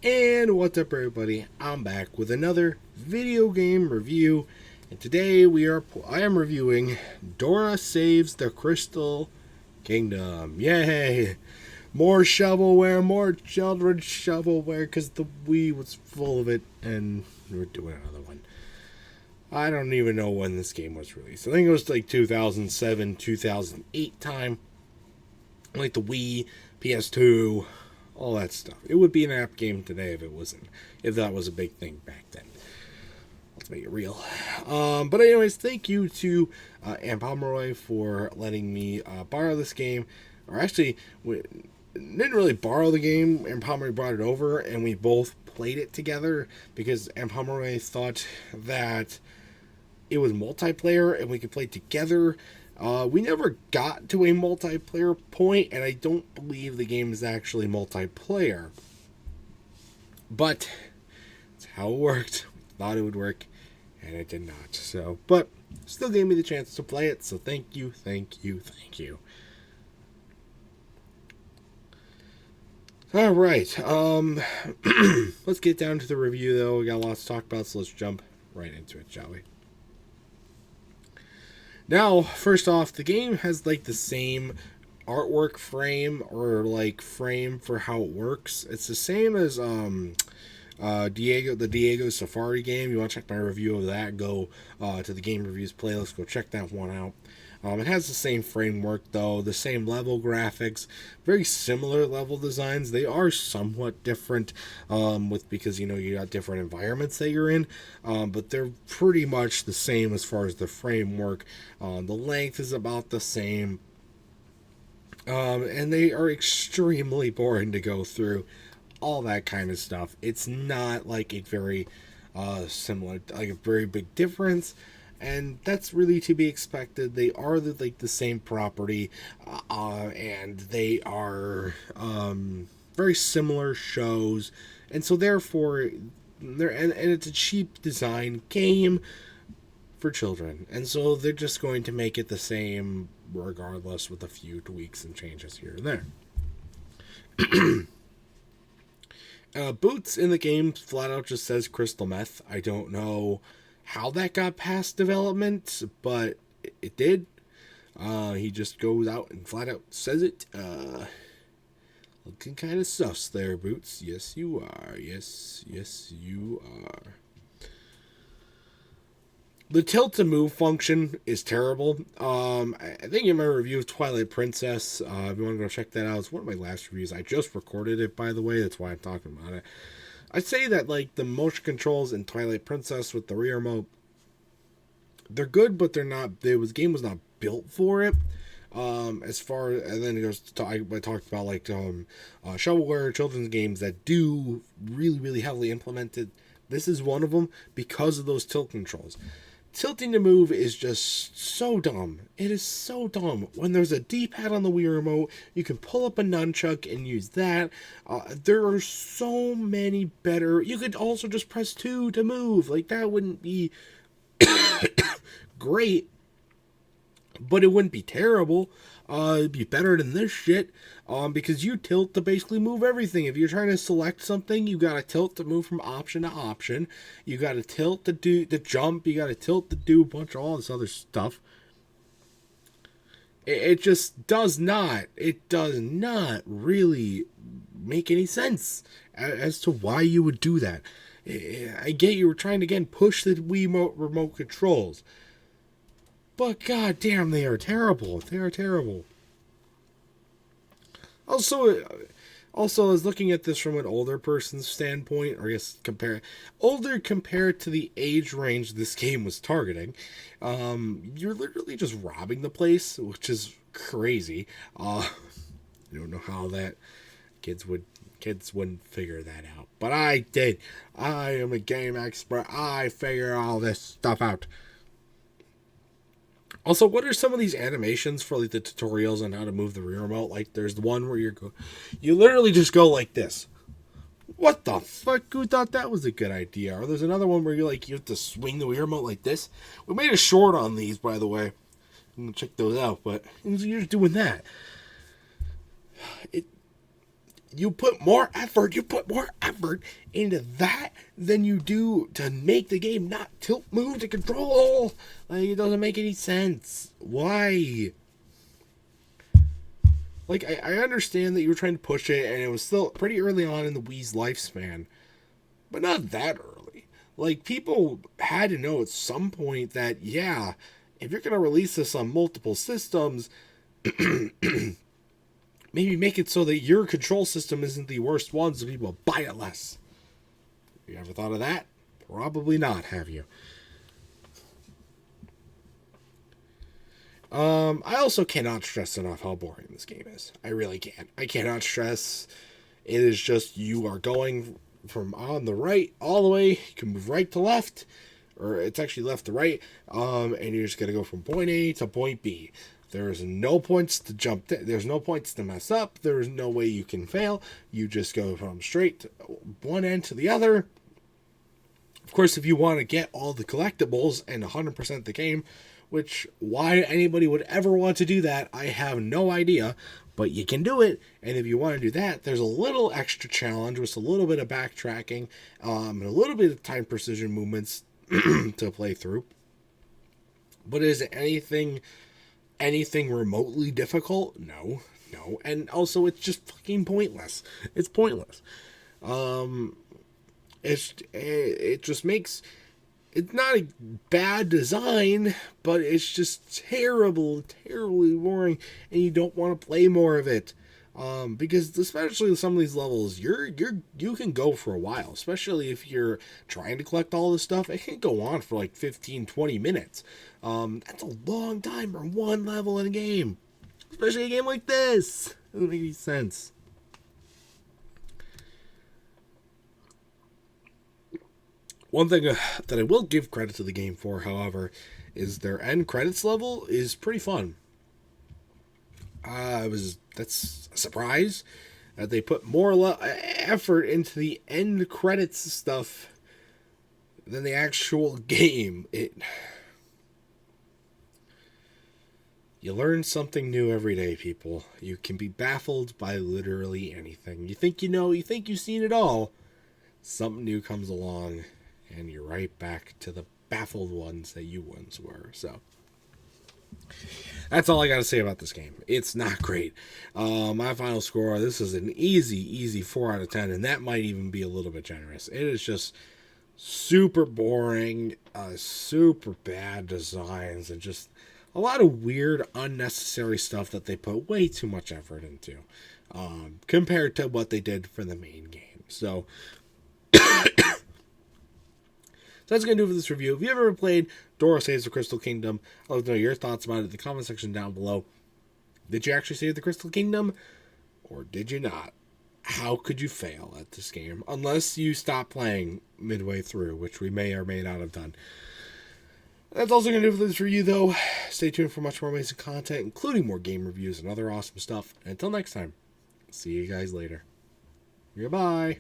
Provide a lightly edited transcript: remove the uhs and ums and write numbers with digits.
And what's up, everybody? I'm back with another video game review, and today I am reviewing Dora Saves the Crystal Kingdom. Yay! More shovelware, more children's shovelware, because the Wii was full of it, and we're doing another one. I don't even know when this game was released. I think it was like 2007, 2008 time. Like the Wii, PS2, all that stuff. It would be an app game today if that was a big thing back then. Let's make it real. But anyways, thank you to Aunt Pomeroy for letting me borrow this game. Or actually, we didn't really borrow the game. Aunt Pomeroy brought it over, and we both played it together because Aunt Pomeroy thought that it was multiplayer and we could play together. We never got to a multiplayer point, and I don't believe the game is actually multiplayer. But that's how it worked. We thought it would work, and it did not. So, but still gave me the chance to play it, so thank you, thank you, thank you. Alright, let's get down to the review, though. We got lots to talk about, so let's jump right into it, shall we? Now, first off, the game has like the same artwork frame or like frame for how it works. It's the same as the Diego Safari game. You want to check my review of that, go to the game reviews playlist, go check that one out. It has the same framework though, the same level graphics, very similar level designs. They are somewhat different because you got different environments that you're in, but they're pretty much the same as far as the framework. The length is about the same, and they are extremely boring to go through. All that kind of stuff. It's not like a very similar, like a very big difference. And that's really to be expected. They are the same property, and they are very similar shows, and so therefore, and it's a cheap design game for children, and so they're just going to make it the same regardless, with a few tweaks and changes here and there. Boots in the game flat out just says crystal meth. I don't know how that got past development, but it did. He just goes out and flat out says it. Looking kind of sus there, Boots. Yes, you are. Yes, you are. The tilt to move function is terrible. I think in my review of Twilight Princess, if you want to go check that out, it's one of my last reviews. I just recorded it, by the way. That's why I'm talking about it. I'd say that like the motion controls in Twilight Princess with the rear remote, they're good, but they're not. The game was not built for it. As far and then it goes to I talked about like shovelware children's games that do really heavily implemented. This is one of them because of those tilt controls. Tilting to move is just so dumb. It is so dumb. When there's a D-pad on the Wii remote, you can pull up a nunchuck and use that. There are so many better. You could also just press 2 to move. Like, that wouldn't be great, but it wouldn't be terrible. It'd be better than this shit. Because you tilt to basically move everything. If you're trying to select something, you gotta tilt to move from option to option. You gotta tilt to jump. You gotta tilt to do a bunch of all this other stuff. It just does not. It does not really make any sense as to why you would do that. I get you were trying to again push the Wii remote controls, but goddamn, they are terrible. They are terrible. Also, I was looking at this from an older person's standpoint, or I guess older compared to the age range this game was targeting. You're literally just robbing the place, which is crazy. I don't know how that kids wouldn't figure that out, but I did. I am a game expert. I figure all this stuff out. Also, what are some of these animations for like the tutorials on how to move the rear remote? Like, there's the one where you literally just go like this. What the fuck? Who thought that was a good idea? Or there's another one where you have to swing the Wii remote like this. We made a short on these, by the way. I'm gonna check those out, but you're just doing that. you put more effort into that than you do to make the game not tilt, move to control. Like, it doesn't make any sense. Why? Like, I understand that you were trying to push it, and it was still pretty early on in the Wii's lifespan, but not that early. Like, people had to know at some point that, yeah, if you're going to release this on multiple systems, maybe make it so that your control system isn't the worst one so people buy it less. You ever thought of that? Probably not, have you? I also cannot stress enough how boring this game is. I really can't. I cannot stress. It is just you are going from on the right all the way. You can move right to left, or it's actually left to right. And you're just gonna go from point A to point B. There's no points to jump. There's no points to mess up. There's no way you can fail. You just go from straight to one end to the other. Of course, if you want to get all the collectibles and 100% the game, which why anybody would ever want to do that, I have no idea. But you can do it, and if you want to do that, there's a little extra challenge with a little bit of backtracking, and a little bit of time precision movements to play through. But is it anything remotely difficult? No. And also, it's just fucking pointless. It's pointless. It just makes... It's not a bad design, but it's just terribly boring, and you don't want to play more of it. Because especially some of these levels, you can go for a while, especially if you're trying to collect all this stuff. It can go on for like 15-20 minutes. That's a long time for one level in a game, especially a game like this. It doesn't make any sense. One thing that I will give credit to the game for, however, is their end credits level is pretty fun. That's a surprise that they put more effort into the end credits stuff than the actual game. You learn something new every day, people. You can be baffled by literally anything. You think you know, you think you've seen it all. Something new comes along, and you're right back to the baffled ones that you once were. So that's all I got to say about this game. It's not great. My final score, this is an easy 4 out of 10, and that might even be a little bit generous. It is just super boring, super bad designs, and just a lot of weird, unnecessary stuff that they put way too much effort into, compared to what they did for the main game. So that's going to do for this review. If you ever played Dora Saves the Crystal Kingdom, I'd love to know your thoughts about it in the comment section down below. Did you actually save the Crystal Kingdom? Or did you not? How could you fail at this game? Unless you stop playing midway through, which we may or may not have done. That's also going to do for this review, though. Stay tuned for much more amazing content, including more game reviews and other awesome stuff. And until next time, see you guys later. Goodbye.